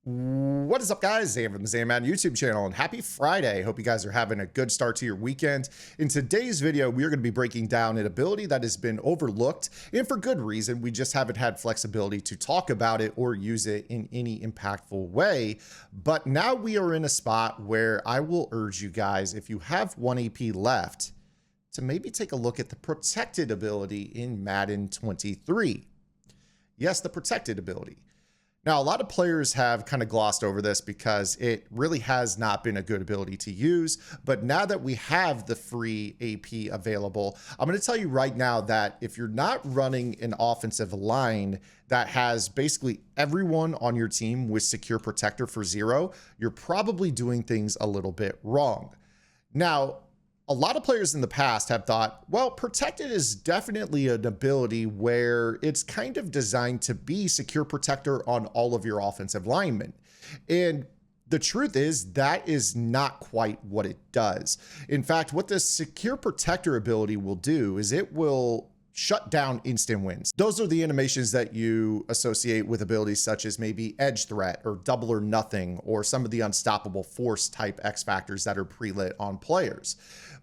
What is up, guys? Zam from the Zam Madden YouTube channel, and happy Friday. Hope you guys are having a good start to your weekend. In today's video, we are going to be breaking down an ability that has been overlooked, and for good reason. We just haven't had flexibility to talk about it or use it in any impactful way. But now we are in a spot where I will urge you guys, if you have 1 AP left, to maybe take a look at the protected ability in Madden 23. Yes, the protected ability. Now, a lot of players have kind of glossed over this because it really has not been a good ability to use. But now that we have the free AP available, I'm going to tell you right now that if you're not running an offensive line that has basically everyone on your team with secure protector for 0, you're probably doing things a little bit wrong. Now, a lot of players in the past have thought, well, protected is definitely an ability where it's kind of designed to be secure protector on all of your offensive linemen. And the truth is that is not quite what it does. In fact, what this secure protector ability will do is it will shut down instant wins. Those are the animations that you associate with abilities such as maybe edge threat or double or nothing, or some of the unstoppable force type X factors that are pre-lit on players.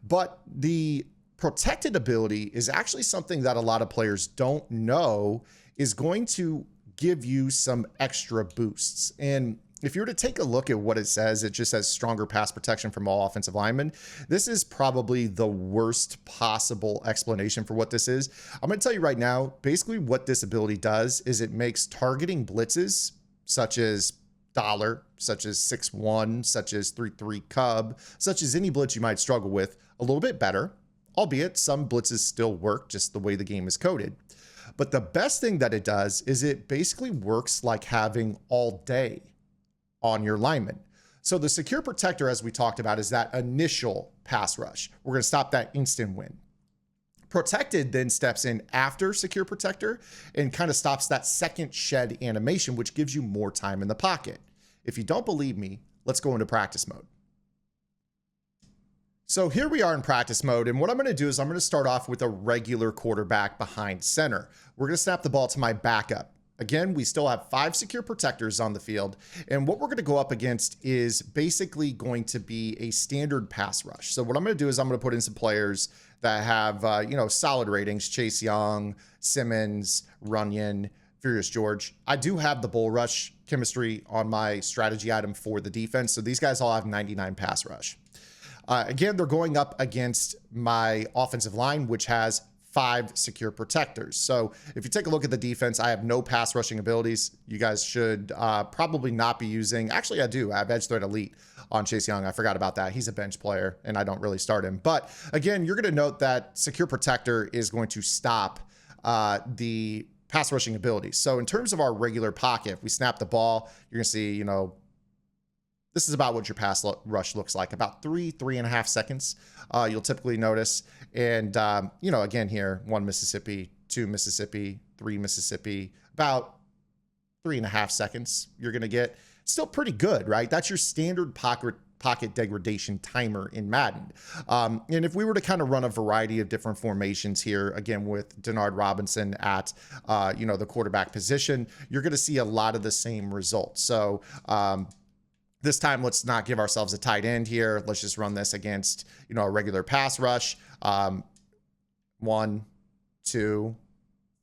But the protected ability is actually something that a lot of players don't know is going to give you some extra boosts. And if you were to take a look at what it just says stronger pass protection from all offensive linemen. This is probably the worst possible explanation for what this is. I'm going to tell you right now, basically what this ability does is it makes targeting blitzes such as dollar, such as 6-1, such as 3-3 cub, such as any blitz you might struggle with a little bit better, albeit some blitzes still work just the way the game is coded. But the best thing that it does is it basically works like having all day on your lineman. So the secure protector, as we talked about, is that initial pass rush. We're going to stop that instant win. Protected then steps in after secure protector and kind of stops that second shed animation, which gives you more time in the pocket. If you don't believe me, let's go into practice mode. So here we are in practice mode, and what I'm going to do is I'm going to start off with a regular quarterback behind center. We're going to snap the ball to my backup. Again, we still have 5 secure protectors on the field, and what we're going to go up against is basically going to be a standard pass rush. So what I'm going to do is I'm going to put in some players that have, solid ratings: Chase Young, Simmons, Runyon, Furious George. I do have the bull rush chemistry on my strategy item for the defense, so these guys all have 99 pass rush. Again, they're going up against my offensive line, which has 5 secure protectors. So if you take a look at the defense, I have no pass rushing abilities. You guys should probably not be using. Actually, I do. I have edge threat elite on Chase Young. I forgot about that. He's a bench player and I don't really start him. But again, you're going to note that secure protector is going to stop the pass rushing abilities. So in terms of our regular pocket, if we snap the ball, you're going to see, this is about what your pass rush looks like, about 3.5 seconds. You'll typically notice. And, again here, 1 Mississippi, 2 Mississippi, 3 Mississippi, about 3.5 seconds you're going to get. Still pretty good, right? That's your standard pocket degradation timer in Madden. And if we were to kind of run a variety of different formations here, again, with Denard Robinson at, the quarterback position, you're going to see a lot of the same results. So, this time, let's not give ourselves a tight end here. Let's just run this against, a regular pass rush. 1, 2,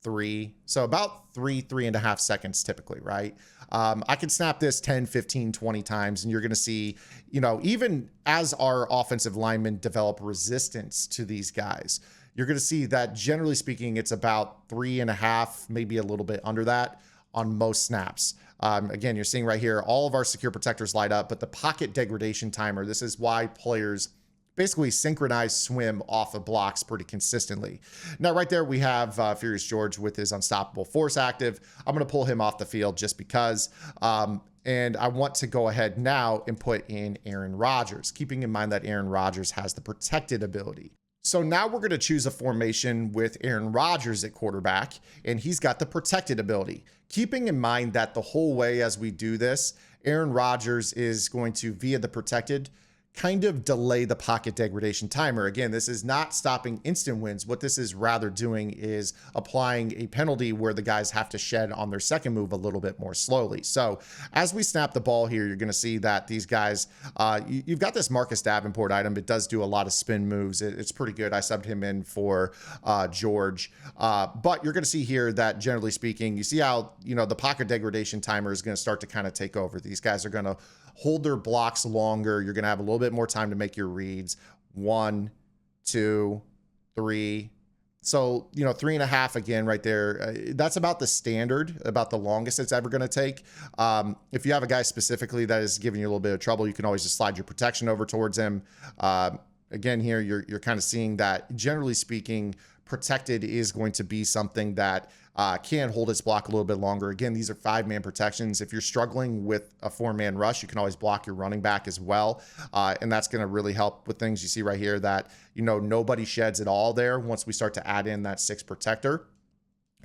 3. So about 3.5 seconds typically, right? I can snap this 10, 15, 20 times, and you're going to see, even as our offensive linemen develop resistance to these guys, you're going to see that generally speaking, it's about 3.5, maybe a little bit under that on most snaps. Again, you're seeing right here, all of our secure protectors light up, but the pocket degradation timer, this is why players basically synchronize swim off of blocks pretty consistently. Now, right there, we have Furious George with his unstoppable force active. I'm going to pull him off the field just because. And I want to go ahead now and put in Aaron Rodgers, keeping in mind that Aaron Rodgers has the protected ability. So now we're going to choose a formation with Aaron Rodgers at quarterback, and he's got the protected ability. Keeping in mind that the whole way as we do this, Aaron Rodgers is going to, via the protected, kind of delay the pocket degradation timer. Again, this is not stopping instant wins. What this is rather doing is applying a penalty where the guys have to shed on their second move a little bit more slowly. So as we snap the ball here, you're going to see that these guys, you've got this Marcus Davenport item. It does do a lot of spin moves. It's pretty good. I subbed him in for George. But you're going to see here that generally speaking, you see how, the pocket degradation timer is going to start to kind of take over. These guys are going to hold their blocks longer. You're going to have a little bit more time to make your reads. 1, 2, 3. So, 3.5 again right there. That's about the standard, about the longest it's ever going to take. If you have a guy specifically that is giving you a little bit of trouble, you can always just slide your protection over towards him. Again, here you're kind of seeing that, generally speaking, protected is going to be something that can hold its block a little bit longer. Again, these are 5-man protections. If you're struggling with a 4-man rush, you can always block your running back as well. And that's going to really help with things. You see right here that, nobody sheds at all there once we start to add in that 6 protector.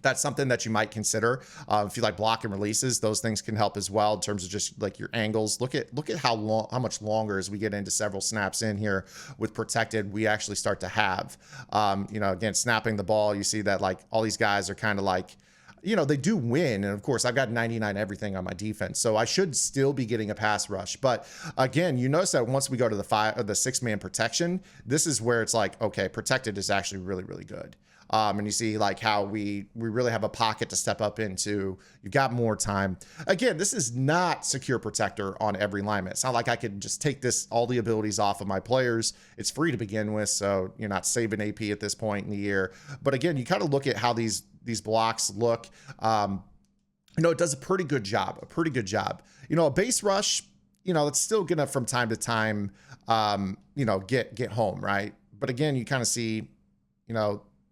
That's something that you might consider. If you like block and releases, those things can help as well in terms of just like your angles. Look at how much longer as we get into several snaps in here with protected, we actually start to have. Again, snapping the ball, you see that like all these guys are kind of like, they do win. And of course, I've got 99 everything on my defense, so I should still be getting a pass rush. But again, you notice that once we go to the 6-man protection, this is where it's like, okay, protected is actually really, really good. And you see like how we really have a pocket to step up into. You've got more time. Again, this is not secure protector on every lineman. It's not like I could just take all the abilities off of my players. It's free to begin with, so you're not saving AP at this point in the year. But again, you kind of look at how these blocks look. It does a pretty good job. A base rush, it's still gonna from time to time, get home, right? But again, you kind of see,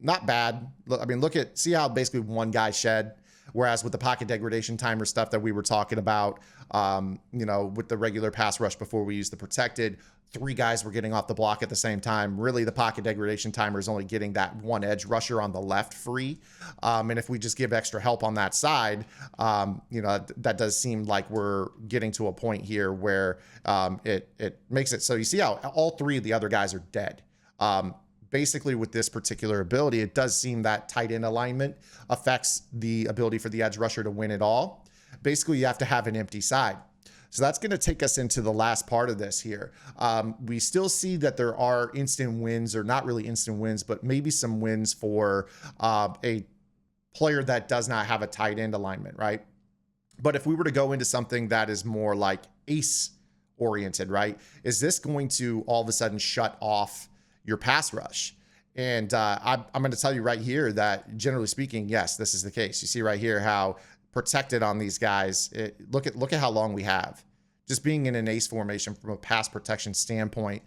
not bad. See how basically one guy shed, whereas with the pocket degradation timer stuff that we were talking about, with the regular pass rush before we use the protected, 3 guys were getting off the block at the same time. Really, the pocket degradation timer is only getting that one edge rusher on the left free. And if we just give extra help on that side, that does seem like we're getting to a point here where it makes it so you see how all 3 of the other guys are dead. Basically, with this particular ability, it does seem that tight end alignment affects the ability for the edge rusher to win it all. Basically, you have to have an empty side. So that's going to take us into the last part of this here. We still see that there are instant wins, or not really instant wins, but maybe some wins for a player that does not have a tight end alignment, right? But if we were to go into something that is more like ace oriented, right? Is this going to all of a sudden shut off your pass rush? And I'm going to tell you right here that generally speaking, yes, this is the case. You see right here how protected on these guys. Look at how long we have. Just being in an ace formation from a pass protection standpoint,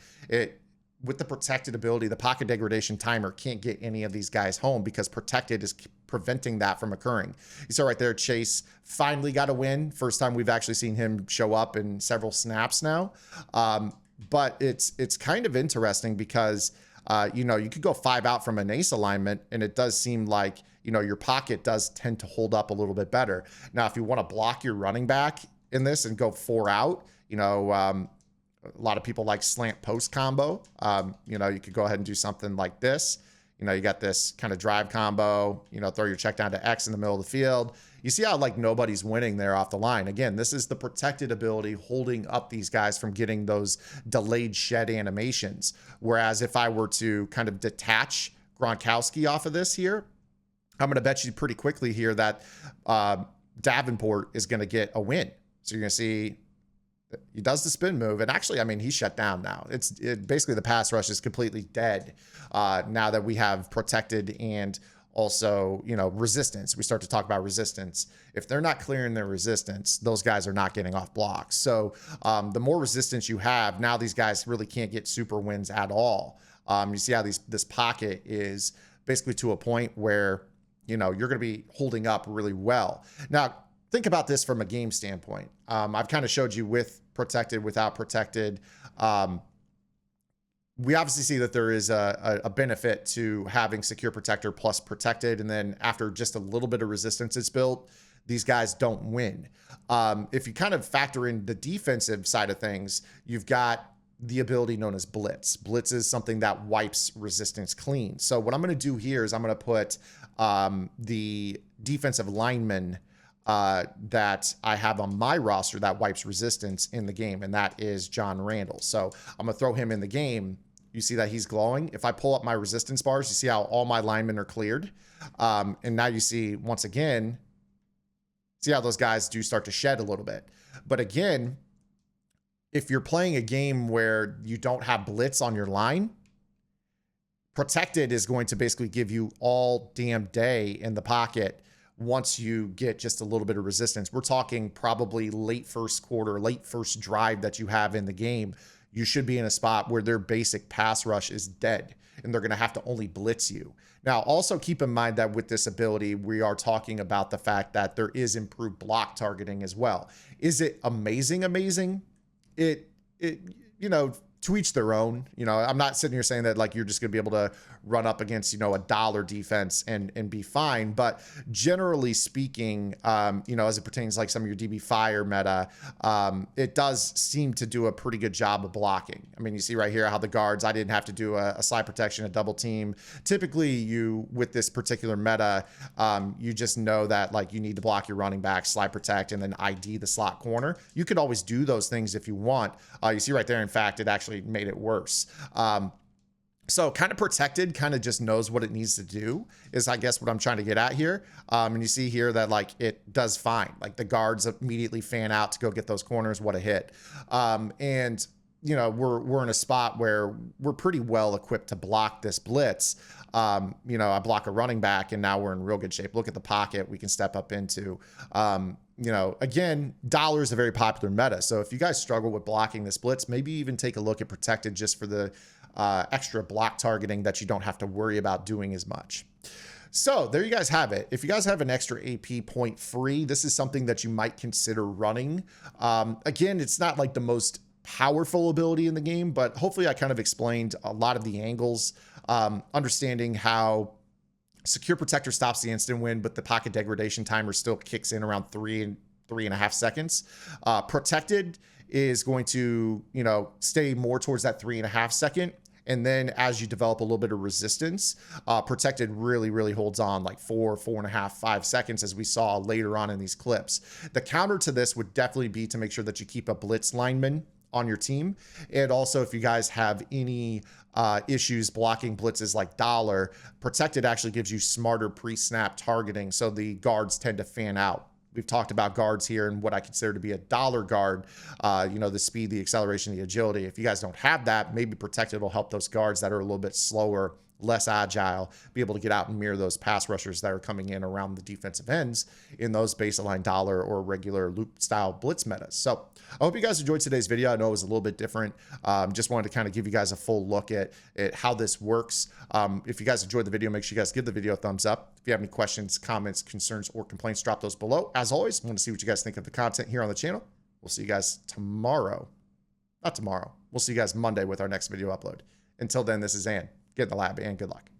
with the protected ability, the pocket degradation timer can't get any of these guys home because protected is preventing that from occurring. You saw right there, Chase finally got a win. First time we've actually seen him show up in several snaps now. But it's kind of interesting because, you could go 5 out from an ace alignment, and it does seem like, your pocket does tend to hold up a little bit better. Now, if you want to block your running back in this and go 4 out, a lot of people like slant post combo. You could go ahead and do something like this. You got this kind of drive combo, throw your check down to X in the middle of the field. You see how like nobody's winning there off the line. Again, this is the protected ability holding up these guys from getting those delayed shed animations. Whereas if I were to kind of detach Gronkowski off of this here, I'm going to bet you pretty quickly here that Davenport is going to get a win. So you're going to see he does the spin move, and actually, he's shut down now. Basically the pass rush is completely dead now that we have protected and also, resistance. We start to talk about resistance. If they're not clearing their resistance, those guys are not getting off blocks. So the more resistance you have, now these guys really can't get super wins at all. You see how this pocket is basically to a point where, you're going to be holding up really well. Now, think about this from a game standpoint. I've kind of showed you with protected, without protected. We obviously see that there is a benefit to having secure protector plus protected. And then after just a little bit of resistance is built, these guys don't win. If you kind of factor in the defensive side of things, you've got the ability known as Blitz. Blitz is something that wipes resistance clean. So what I'm going to do here is I'm going to put the defensive lineman that I have on my roster that wipes resistance in the game, and that is John Randall. So I'm going to throw him in the game. You see that he's glowing. If I pull up my resistance bars, you see how all my linemen are cleared. And now you see, once again, see how those guys do start to shed a little bit. But again, if you're playing a game where you don't have Blitz on your line, Protected is going to basically give you all damn day in the pocket once you get just a little bit of resistance. We're talking probably late first quarter, late first drive that you have in the game. You should be in a spot where their basic pass rush is dead, and they're going to have to only blitz you. Now, also keep in mind that with this ability, we are talking about the fact that there is improved block targeting as well. Is it amazing? It you know, to each their own. You know, I'm not sitting here saying that like you're just going to be able to run up against, you know, a dollar defense and be fine. But generally speaking, you know, as it pertains like some of your DB fire meta, it does seem to do a pretty good job of blocking. I mean, you see right here how the guards, I didn't have to do a slide protection, a double team. Typically you, with this particular meta, you just know that like you need to block your running back, slide protect, and then ID the slot corner. You could always do those things if you want. You see right there, in fact, it actually made it worse. So kind of Protected kind of just knows what it needs to do is, I guess, what I'm trying to get at here. And you see here that like it does fine. Like the guards immediately fan out to go get those corners. What a hit. And you know, we're in a spot where we're pretty well equipped to block this blitz. You know, I block a running back and now we're in real good shape. Look at the pocket we can step up into. You know, again, dollar is a very popular meta. So if you guys struggle with blocking this blitz, maybe even take a look at Protected just for the extra block targeting that you don't have to worry about doing as much. So there you guys have it. If you guys have an extra AP point free, this is something that you might consider running. Again, it's not like the most powerful ability in the game, but hopefully I kind of explained a lot of the angles, understanding how Secure Protector stops the instant win, but the pocket degradation timer still kicks in around 3.5 seconds. Protected is going to, you know, stay more towards that 3.5 second. And then as you develop a little bit of resistance, Protected really holds on like 4.5, 5 seconds, as we saw later on in these clips. The counter to this would definitely be to make sure that you keep a blitz lineman on your team. And also, if you guys have any issues blocking blitzes like dollar, Protected actually gives you smarter pre-snap targeting, so the guards tend to fan out. We've talked about guards here and what I consider to be a dollar guard, you know, the speed, the acceleration, the agility. If you guys don't have that, maybe Protected will help those guards that are a little bit slower, less agile, be able to get out and mirror those pass rushers that are coming in around the defensive ends in those baseline dollar or regular loop style blitz metas. So I hope you guys enjoyed today's video. I know it was a little bit different. Just wanted to kind of give you guys a full look at how this works. If you guys enjoyed the video, make sure you guys give the video a thumbs up. If you have any questions, comments, concerns, or complaints, drop those below. As always, I want to see what you guys think of the content here on the channel. We'll see you guys tomorrow. Not tomorrow. We'll see you guys Monday with our next video upload. Until then, this is Ann. Get in the lab and good luck.